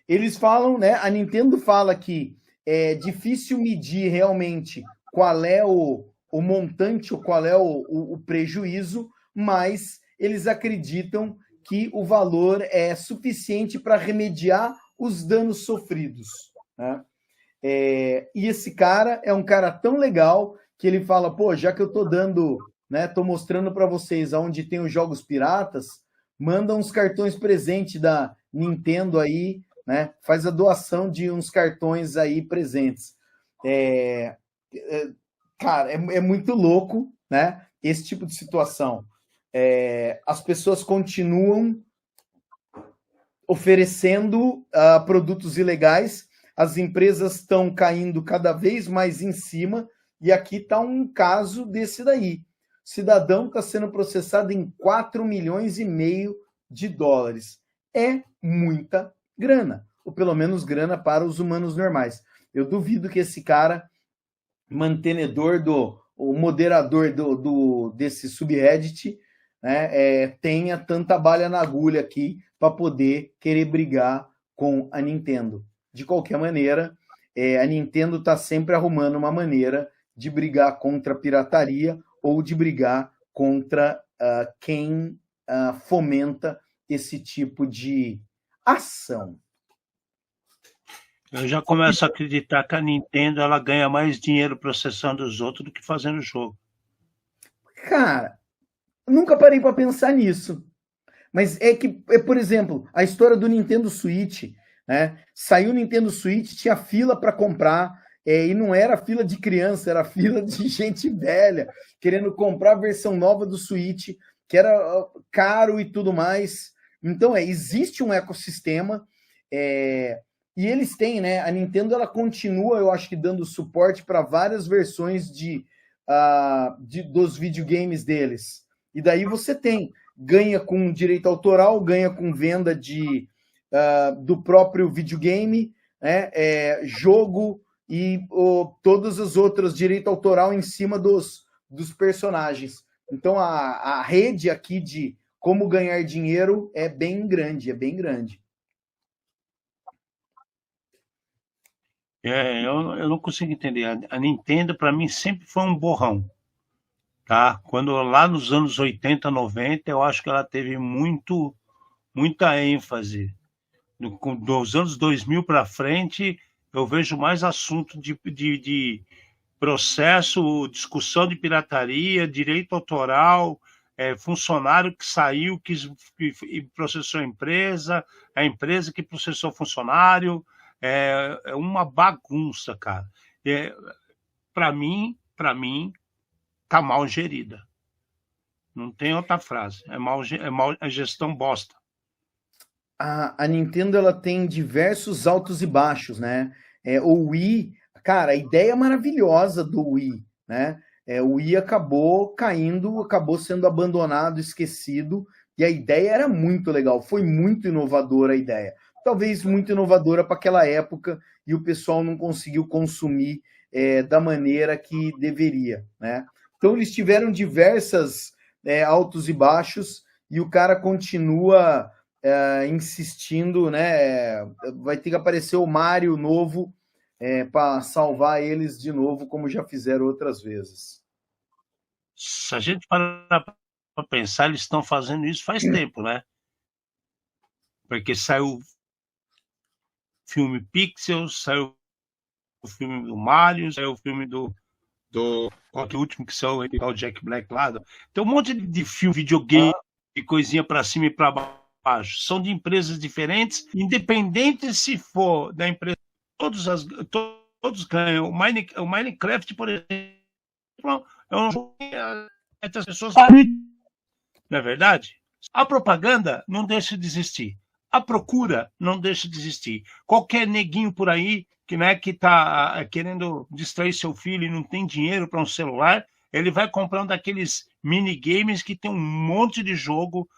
Eles falam, né? A Nintendo fala que é difícil medir realmente qual é o montante ou qual é o prejuízo, mas eles acreditam que o valor é suficiente para remediar os danos sofridos, né? E esse cara é um cara tão legal que ele fala, pô, já que eu tô dando, né, tô mostrando para vocês aonde tem os jogos piratas, manda uns cartões presente da Nintendo aí, né? Faz a doação de uns cartões aí presentes. Cara, é muito louco, né? Esse tipo de situação. As pessoas continuam oferecendo produtos ilegais, as empresas estão caindo cada vez mais em cima, e aqui está um caso desse daí. O cidadão está sendo processado em 4,5 milhões de dólares. É muita grana, ou pelo menos grana para os humanos normais. Eu duvido que esse cara, o moderador desse subreddit, né, tenha tanta balha na agulha aqui para poder querer brigar com a Nintendo. De qualquer maneira, a Nintendo está sempre arrumando uma maneira de brigar contra a pirataria ou de brigar contra quem fomenta esse tipo de ação. Eu já começo a acreditar que a Nintendo ela ganha mais dinheiro processando os outros do que fazendo jogo. Cara, nunca parei para pensar nisso. Mas por exemplo, a história do Nintendo Switch, né? Saiu o Nintendo Switch, tinha fila para comprar, e não era fila de criança, era fila de gente velha, querendo comprar a versão nova do Switch, que era caro e tudo mais. Então, existe um ecossistema, e eles têm, né? A Nintendo, ela continua, eu acho que dando suporte para várias versões dos videogames deles. E daí você ganha com direito autoral, ganha com venda do próprio videogame, né? Jogo e todas as outras direito autoral em cima dos personagens. Então, a rede aqui de como ganhar dinheiro é bem grande, Eu não consigo entender. A Nintendo, para mim, sempre foi um borrão. Tá? Quando lá nos anos 80, 90, eu acho que ela teve muita ênfase. Dos anos 2000 para frente, eu vejo mais assunto de processo, discussão de pirataria, direito autoral, funcionário que saiu, que processou a empresa que processou funcionário. É uma bagunça, cara. Para mim, tá mal gerida. Não tem outra frase. É gestão bosta. A Nintendo, ela tem diversos altos e baixos, né? O Wii, cara, a ideia maravilhosa do Wii, né? O Wii acabou caindo, acabou sendo abandonado, esquecido, e a ideia era muito legal, foi muito inovadora a ideia. Talvez muito inovadora para aquela época, e o pessoal não conseguiu consumir da maneira que deveria, né? Então eles tiveram diversas altos e baixos, e o cara continua insistindo, né? Vai ter que aparecer o Mario novo para salvar eles de novo, como já fizeram outras vezes. Se a gente parar para pensar, eles estão fazendo isso faz tempo, né? Porque saiu o filme Pixels, saiu o filme do Mario, saiu o filme do qual que é o último que saiu, o Jack Black lá. Tem um monte de filme, videogame, de coisinha para cima e para baixo. São de empresas diferentes, independente se for da empresa. Todos ganham. O Minecraft, por exemplo, é um jogo que as pessoas. Não é verdade? A propaganda não deixa de existir. A procura não deixa de existir. Qualquer neguinho por aí que está querendo distrair seu filho e não tem dinheiro para um celular, ele vai comprando aqueles minigames que tem um monte de jogo,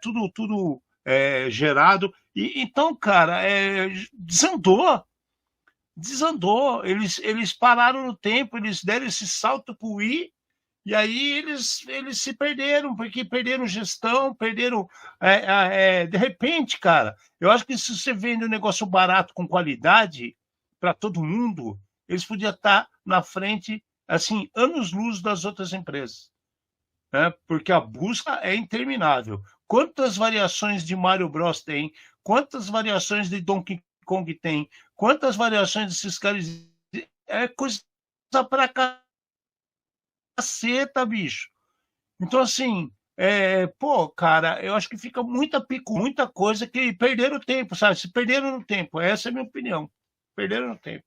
tudo gerado. Então, cara, desandou. Eles pararam no tempo, eles deram esse salto para o Wii, e aí eles se perderam, porque perderam gestão, perderam... de repente, cara, eu acho que se você vende um negócio barato com qualidade para todo mundo, eles podiam estar na frente, assim, anos-luz das outras empresas. Né? Porque a busca é interminável. Quantas variações de Mario Bros tem? Quantas variações de Donkey Kong tem? Quantas variações desses caras? É coisa pra caceta, bicho. Então, assim, cara, eu acho que fica muita coisa que perderam o tempo, sabe? Se perderam no tempo, essa é a minha opinião. Perderam no tempo.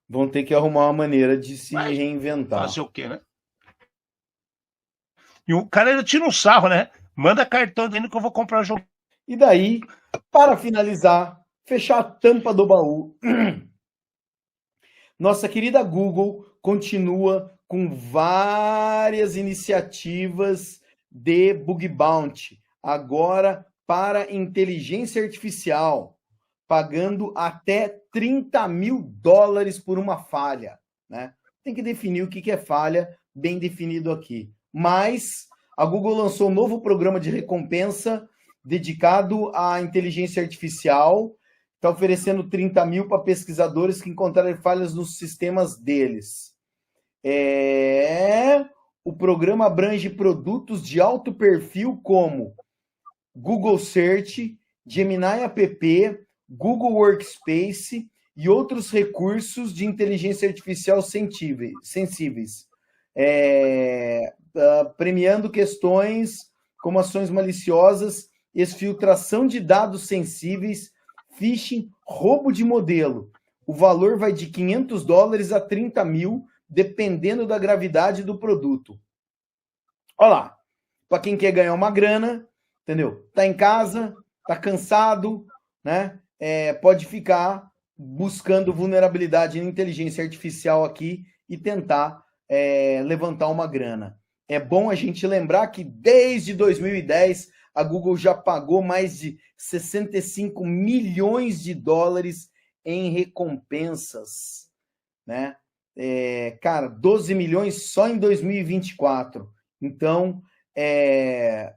Vão ter que arrumar uma maneira de se reinventar. Fazer o quê, né? E o cara ainda tira um sarro, né? Manda cartão dizendo que eu vou comprar o jogo. E daí, para finalizar, fechar a tampa do baú, nossa querida Google continua com várias iniciativas de bug bounty, agora para inteligência artificial, pagando até $30 mil por uma falha, né? Tem que definir o que é falha, bem definido aqui. Mas a Google lançou um novo programa de recompensa dedicado à inteligência artificial, está oferecendo 30 mil para pesquisadores que encontrarem falhas nos sistemas deles. O programa abrange produtos de alto perfil como Google Search, Gemini App, Google Workspace e outros recursos de inteligência artificial sensíveis. premiando questões como ações maliciosas, exfiltração de dados sensíveis, phishing, roubo de modelo. O valor vai de $500 a 30 mil, dependendo da gravidade do produto. Olha lá, para quem quer ganhar uma grana, entendeu? Tá em casa, tá cansado, né? Pode ficar buscando vulnerabilidade na inteligência artificial aqui e tentar levantar uma grana. É bom a gente lembrar que desde 2010 a Google já pagou mais de 65 milhões de dólares em recompensas, né? Cara, 12 milhões só em 2024. Então, é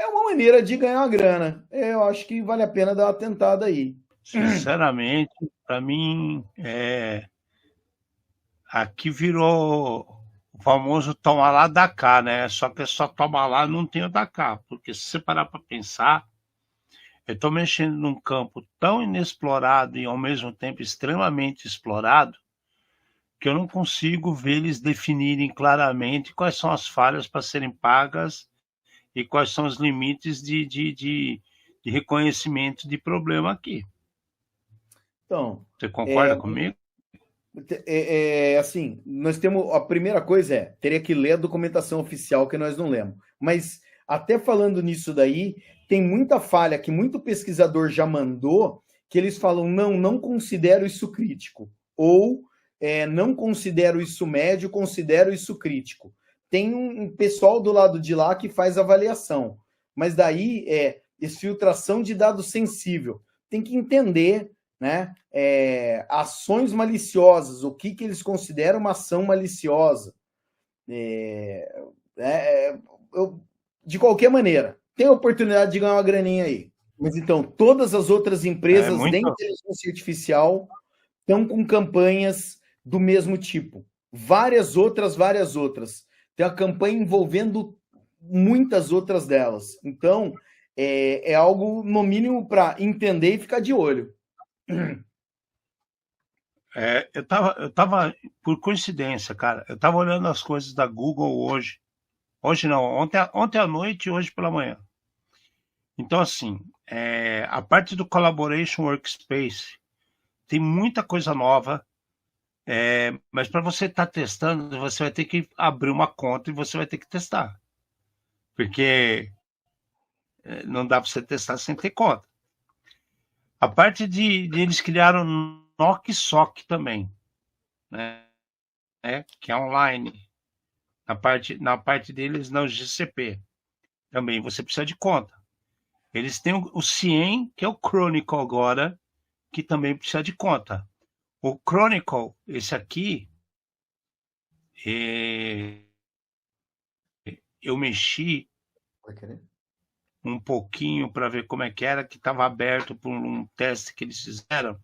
uma maneira de ganhar uma grana. Eu acho que vale a pena dar uma tentada aí. Sinceramente, para mim, aqui virou o famoso toma lá, dá cá, né? Só que é só toma lá, não tem o da cá. Porque se você parar para pensar, eu estou mexendo num campo tão inexplorado e ao mesmo tempo extremamente explorado, que eu não consigo ver eles definirem claramente quais são as falhas para serem pagas e quais são os limites de reconhecimento de problema aqui. Então, você concorda comigo? Assim, nós temos... A primeira coisa teria que ler a documentação oficial, que nós não lemos. Mas, até falando nisso daí, tem muita falha que muito pesquisador já mandou, que eles falam, não considero isso crítico. Ou, não considero isso médio, considero isso crítico. Tem um pessoal do lado de lá que faz avaliação. Mas daí, exfiltração de dado sensível. Tem que entender... né? Ações maliciosas, o que eles consideram uma ação maliciosa. De qualquer maneira, tem a oportunidade de ganhar uma graninha aí. Mas então, todas as outras empresas de inteligência artificial estão com campanhas do mesmo tipo. Várias outras. Tem a campanha envolvendo muitas outras delas. Então, é algo, no mínimo, para entender e ficar de olho. Eu tava, por coincidência, cara, eu tava olhando as coisas da Google hoje não, ontem à noite e hoje pela manhã. Então, assim, a parte do Collaboration Workspace tem muita coisa nova, mas para você estar testando, você vai ter que abrir uma conta e você vai ter que testar, porque não dá para você testar sem ter conta. A parte de eles criaram NOC/SOC também, né? Que é online. Na parte deles, no GCP. Também você precisa de conta. Eles têm o CIEM, que é o Chronicle agora, que também precisa de conta. O Chronicle, esse aqui, eu mexi um pouquinho para ver como é que era, que estava aberto por um teste que eles fizeram.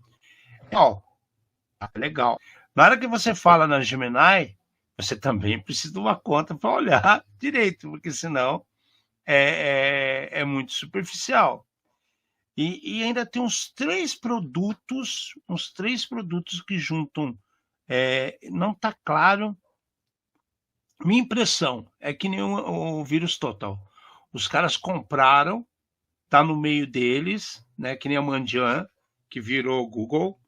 Legal. Na hora que você fala na Gemini, você também precisa de uma conta para olhar direito, porque senão é muito superficial. E ainda tem uns três produtos que juntam. Não está claro. Minha impressão é que nem o Vírus Total. Os caras compraram, tá no meio deles, né? Que nem a Mandiant, que virou Google,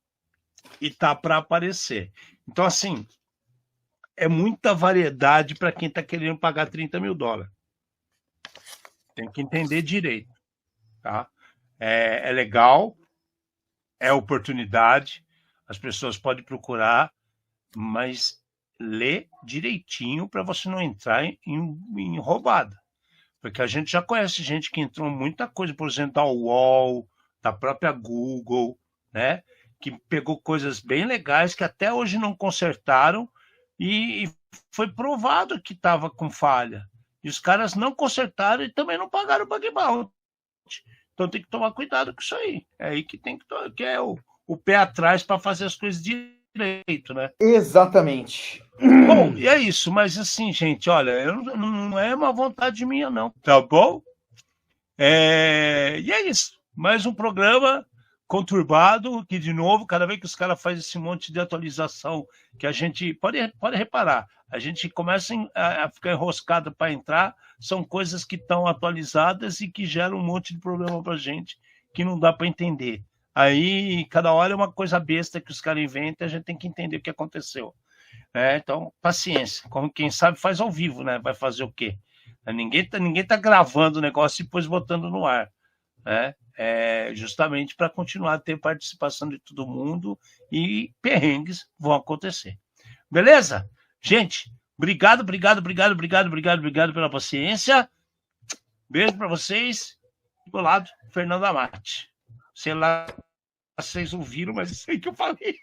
e tá para aparecer. Então, assim, é muita variedade para quem está querendo pagar 30 mil dólares. Tem que entender direito, tá? É legal, é oportunidade, as pessoas podem procurar, mas lê direitinho para você não entrar em roubada. Porque a gente já conhece gente que entrou em muita coisa, por exemplo, da UOL, da própria Google, né? Que pegou coisas bem legais que até hoje não consertaram e foi provado que estava com falha. E os caras não consertaram e também não pagaram o bug bounty. Então tem que tomar cuidado com isso aí. É aí que tem que é o pé atrás para fazer as coisas direito, né? Exatamente. Bom, e é isso. Mas assim, gente, olha, não é uma vontade minha, não. Tá bom? E é isso. Mais um programa conturbado, que, de novo, cada vez que os caras fazem esse monte de atualização, que a gente pode reparar, a gente começa a ficar enroscado para entrar, são coisas que estão atualizadas e que geram um monte de problema para a gente, que não dá para entender. Aí, cada hora é uma coisa besta que os caras inventam, a gente tem que entender o que aconteceu. Então, paciência. Como quem sabe faz ao vivo, né? Vai fazer o quê? Ninguém tá gravando o negócio e depois botando no ar. Justamente para continuar a ter participação de todo mundo e perrengues vão acontecer. Beleza? Gente, obrigado pela paciência. Beijo para vocês. Do meu lado, Fernando Amati. Sei lá se vocês ouviram, mas isso aí que eu falei.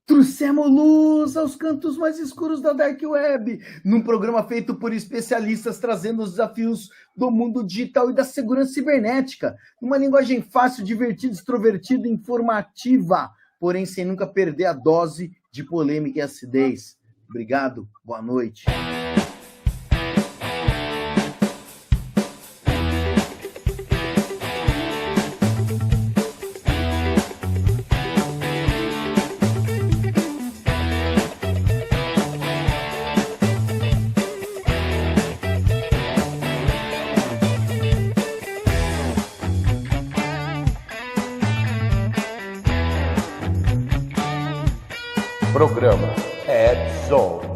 Trouxemos luz aos cantos mais escuros da Dark Web, num programa feito por especialistas trazendo os desafios do mundo digital e da segurança cibernética, numa linguagem fácil, divertida, extrovertida e informativa, porém sem nunca perder a dose de polêmica e acidez. Obrigado, boa noite. Programa Ed Zone.